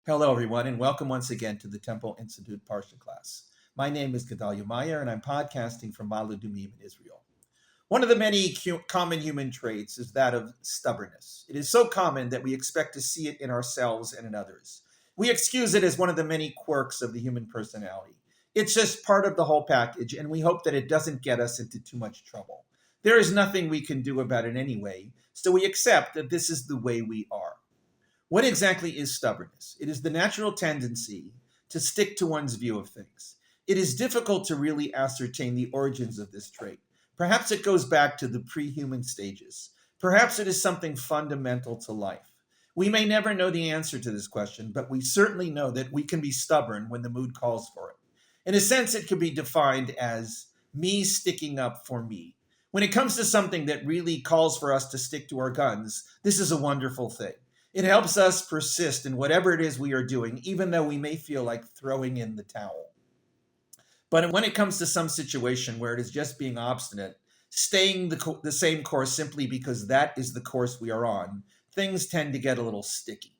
Hello, everyone, and welcome once again to the Temple Institute Parsha class. My name is Gedalia Meyer, and I'm podcasting from Ma'ale Adumim in Israel. One of the many common human traits is that of stubbornness. It is so common that we expect to see it in ourselves and in others. We excuse it as one of the many quirks of the human personality. It's just part of the whole package, and we hope that it doesn't get us into too much trouble. There is nothing we can do about it anyway, so we accept that this is the way we are. What exactly is stubbornness? It is the natural tendency to stick to one's view of things. It is difficult to really ascertain the origins of this trait. Perhaps it goes back to the pre-human stages. Perhaps it is something fundamental to life. We may never know the answer to this question, but we certainly know that we can be stubborn when the mood calls for it. In a sense, it could be defined as me sticking up for me. When it comes to something that really calls for us to stick to our guns, this is a wonderful thing. It helps us persist in whatever it is we are doing, even though we may feel like throwing in the towel. But when it comes to some situation where it is just being obstinate, staying the same course simply because that is the course we are on, things tend to get a little sticky.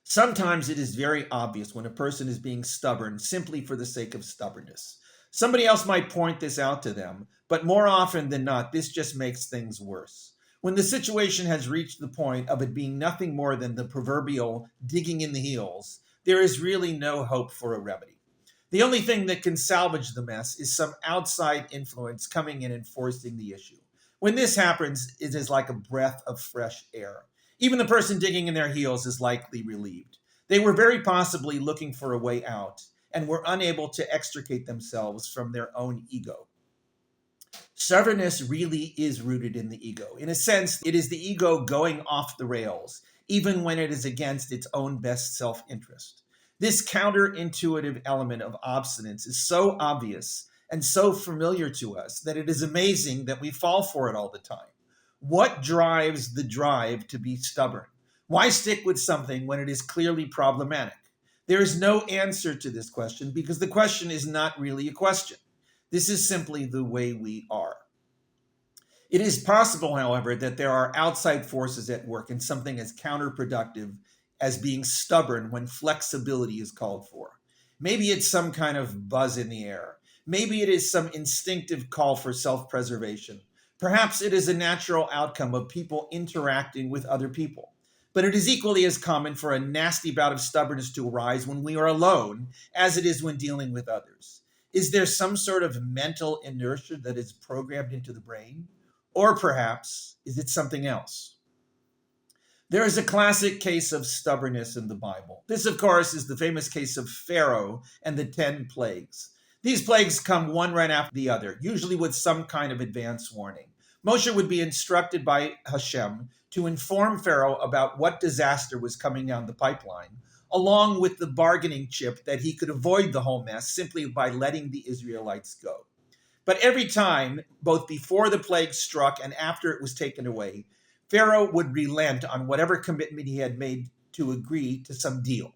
Sometimes it is very obvious when a person is being stubborn simply for the sake of stubbornness. Somebody else might point this out to them, but more often than not, this just makes things worse. When the situation has reached the point of it being nothing more than the proverbial digging in the heels, there is really no hope for a remedy. The only thing that can salvage the mess is some outside influence coming in and forcing the issue. When this happens, it is like a breath of fresh air. Even the person digging in their heels is likely relieved. They were very possibly looking for a way out and were unable to extricate themselves from their own ego. Stubbornness really is rooted in the ego. In a sense, it is the ego going off the rails, even when it is against its own best self-interest. This counterintuitive element of obstinance is so obvious and so familiar to us that it is amazing that we fall for it all the time. What drives the drive to be stubborn? Why stick with something when it is clearly problematic? There is no answer to this question because the question is not really a question. This is simply the way we are. It is possible, however, that there are outside forces at work in something as counterproductive as being stubborn when flexibility is called for. Maybe it's some kind of buzz in the air. Maybe it is some instinctive call for self-preservation. Perhaps it is a natural outcome of people interacting with other people. But it is equally as common for a nasty bout of stubbornness to arise when we are alone as it is when dealing with others. Is there some sort of mental inertia that is programmed into the brain? Or perhaps, is it something else? There is a classic case of stubbornness in the Bible. This, of course, is the famous case of Pharaoh and the 10 plagues. These plagues come one right after the other, usually with some kind of advance warning. Moshe would be instructed by Hashem to inform Pharaoh about what disaster was coming down the pipeline, along with the bargaining chip that he could avoid the whole mess simply by letting the Israelites go. But every time, both before the plague struck and after it was taken away, Pharaoh would relent on whatever commitment he had made to agree to some deal.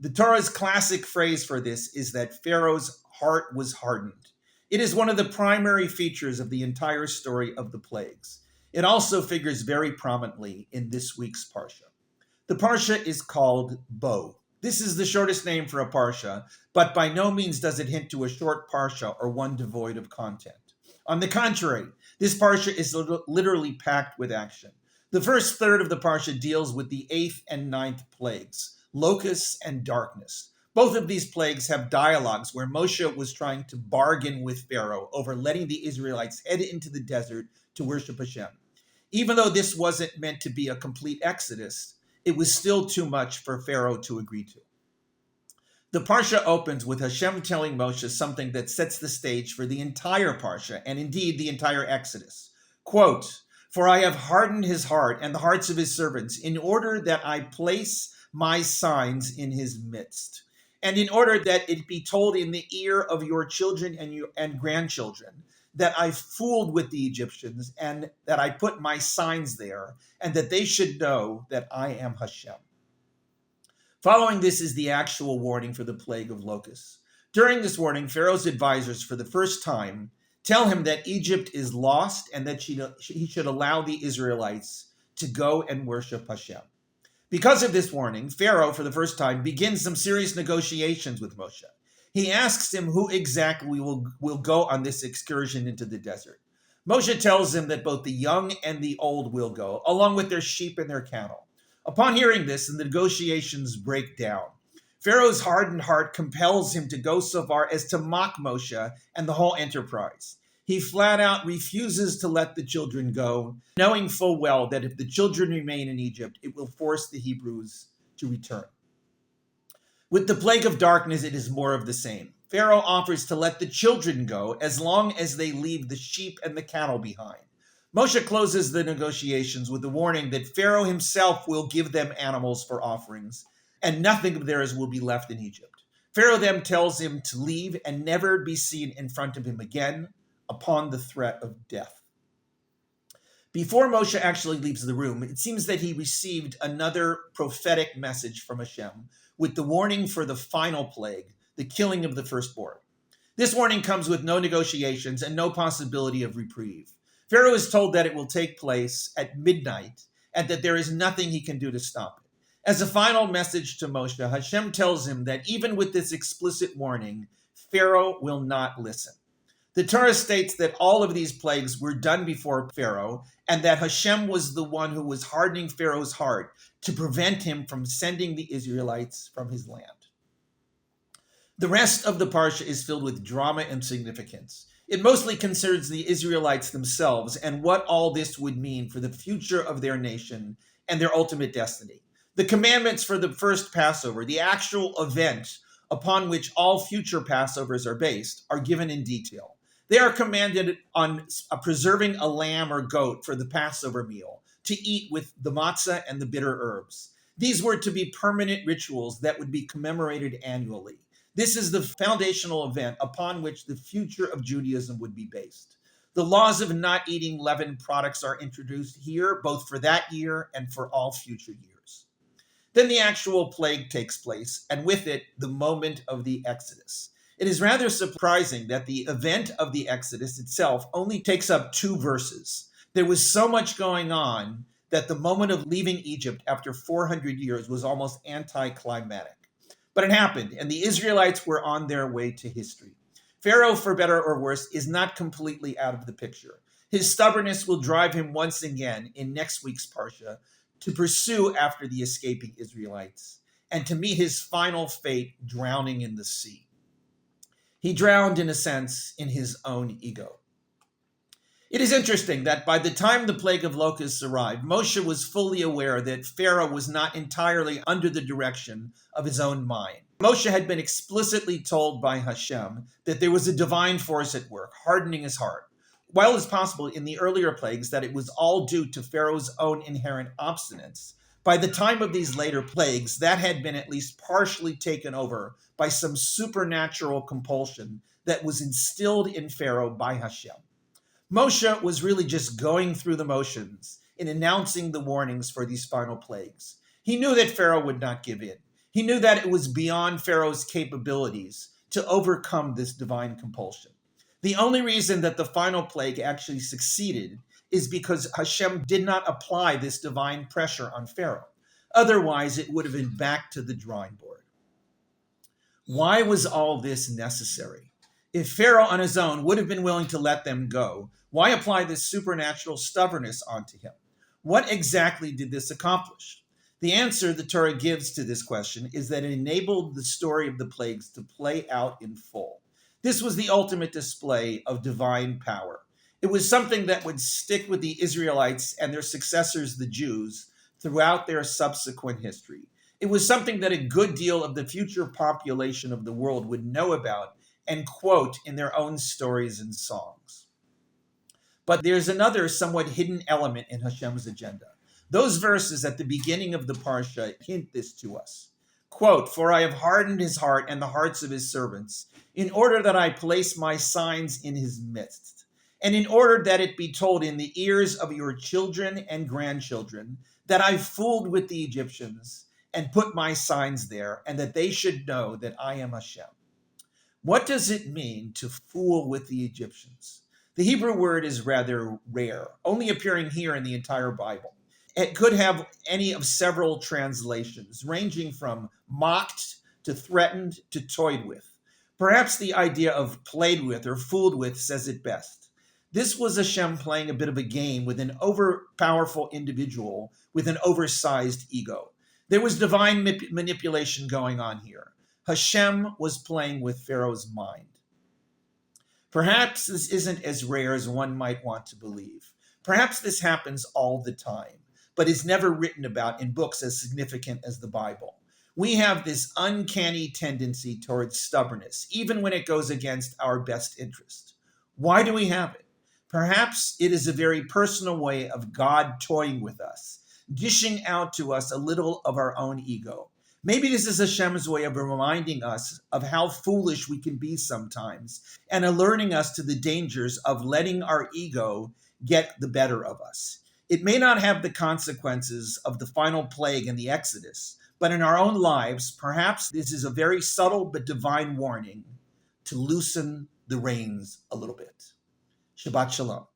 The Torah's classic phrase for this is that Pharaoh's heart was hardened. It is one of the primary features of the entire story of the plagues. It also figures very prominently in this week's Parsha. The Parsha is called Bo. This is the shortest name for a Parsha, but by no means does it hint to a short Parsha or one devoid of content. On the contrary, this Parsha is literally packed with action. The first third of the Parsha deals with the 8th and 9th plagues, locusts and darkness. Both of these plagues have dialogues where Moshe was trying to bargain with Pharaoh over letting the Israelites head into the desert to worship Hashem. Even though this wasn't meant to be a complete exodus, it was still too much for Pharaoh to agree to. The Parsha opens with Hashem telling Moshe something that sets the stage for the entire Parsha, and indeed the entire Exodus. Quote, "For I have hardened his heart and the hearts of his servants, in order that I place my signs in his midst, and in order that it be told in the ear of your children and grandchildren, that I fooled with the Egyptians, and that I put my signs there, and that they should know that I am Hashem." Following this is the actual warning for the plague of locusts. During this warning, Pharaoh's advisors, for the first time, tell him that Egypt is lost and that he should allow the Israelites to go and worship Hashem. Because of this warning, Pharaoh, for the first time, begins some serious negotiations with Moshe. He asks him who exactly will go on this excursion into the desert. Moshe tells him that both the young and the old will go, along with their sheep and their cattle. Upon hearing this, the negotiations break down. Pharaoh's hardened heart compels him to go so far as to mock Moshe and the whole enterprise. He flat out refuses to let the children go, knowing full well that if the children remain in Egypt, it will force the Hebrews to return. With the plague of darkness, it is more of the same. Pharaoh offers to let the children go as long as they leave the sheep and the cattle behind. Moshe closes the negotiations with the warning that Pharaoh himself will give them animals for offerings, and nothing of theirs will be left in Egypt. Pharaoh then tells him to leave and never be seen in front of him again, upon the threat of death. Before Moshe actually leaves the room, it seems that he received another prophetic message from Hashem with the warning for the final plague, the killing of the firstborn. This warning comes with no negotiations and no possibility of reprieve. Pharaoh is told that it will take place at midnight and that there is nothing he can do to stop it. As a final message to Moshe, Hashem tells him that even with this explicit warning, Pharaoh will not listen. The Torah states that all of these plagues were done before Pharaoh, and that Hashem was the one who was hardening Pharaoh's heart to prevent him from sending the Israelites from his land. The rest of the parsha is filled with drama and significance. It mostly concerns the Israelites themselves and what all this would mean for the future of their nation and their ultimate destiny. The commandments for the first Passover, the actual event upon which all future Passovers are based, are given in detail. They are commanded on preserving a lamb or goat for the Passover meal, to eat with the matzah and the bitter herbs. These were to be permanent rituals that would be commemorated annually. This is the foundational event upon which the future of Judaism would be based. The laws of not eating leavened products are introduced here, both for that year and for all future years. Then the actual plague takes place, and with it, the moment of the Exodus. It is rather surprising that the event of the Exodus itself only takes up 2 verses. There was so much going on that the moment of leaving Egypt after 400 years was almost anticlimactic. But it happened, and the Israelites were on their way to history. Pharaoh, for better or worse, is not completely out of the picture. His stubbornness will drive him once again in next week's Parsha to pursue after the escaping Israelites and to meet his final fate drowning in the sea. He drowned, in a sense, in his own ego. It is interesting that by the time the plague of locusts arrived, Moshe was fully aware that Pharaoh was not entirely under the direction of his own mind. Moshe had been explicitly told by Hashem that there was a divine force at work, hardening his heart. While it's possible in the earlier plagues that it was all due to Pharaoh's own inherent obstinance, by the time of these later plagues, that had been at least partially taken over by some supernatural compulsion that was instilled in Pharaoh by Hashem. Moshe was really just going through the motions in announcing the warnings for these final plagues. He knew that Pharaoh would not give in. He knew that it was beyond Pharaoh's capabilities to overcome this divine compulsion. The only reason that the final plague actually succeeded is because Hashem did not apply this divine pressure on Pharaoh. Otherwise, it would have been back to the drawing board. Why was all this necessary? If Pharaoh on his own would have been willing to let them go, why apply this supernatural stubbornness onto him? What exactly did this accomplish? The answer the Torah gives to this question is that it enabled the story of the plagues to play out in full. This was the ultimate display of divine power. It was something that would stick with the Israelites and their successors, the Jews, throughout their subsequent history. It was something that a good deal of the future population of the world would know about and quote in their own stories and songs. But there's another somewhat hidden element in Hashem's agenda. Those verses at the beginning of the Parsha hint this to us. Quote, "For I have hardened his heart and the hearts of his servants, in order that I place my signs in his midst, and in order that it be told in the ears of your children and grandchildren, that I fooled with the Egyptians and put my signs there, and that they should know that I am Hashem." What does it mean to fool with the Egyptians? The Hebrew word is rather rare, only appearing here in the entire Bible. It could have any of several translations, ranging from mocked to threatened to toyed with. Perhaps the idea of played with or fooled with says it best. This was Hashem playing a bit of a game with an overpowerful individual with an oversized ego. There was divine manipulation going on here. Hashem was playing with Pharaoh's mind. Perhaps this isn't as rare as one might want to believe. Perhaps this happens all the time, but is never written about in books as significant as the Bible. We have this uncanny tendency towards stubbornness, even when it goes against our best interest. Why do we have it? Perhaps it is a very personal way of God toying with us, dishing out to us a little of our own ego. Maybe this is Hashem's way of reminding us of how foolish we can be sometimes and alerting us to the dangers of letting our ego get the better of us. It may not have the consequences of the final plague in the Exodus, but in our own lives, perhaps this is a very subtle but divine warning to loosen the reins a little bit. Shabbat Shalom.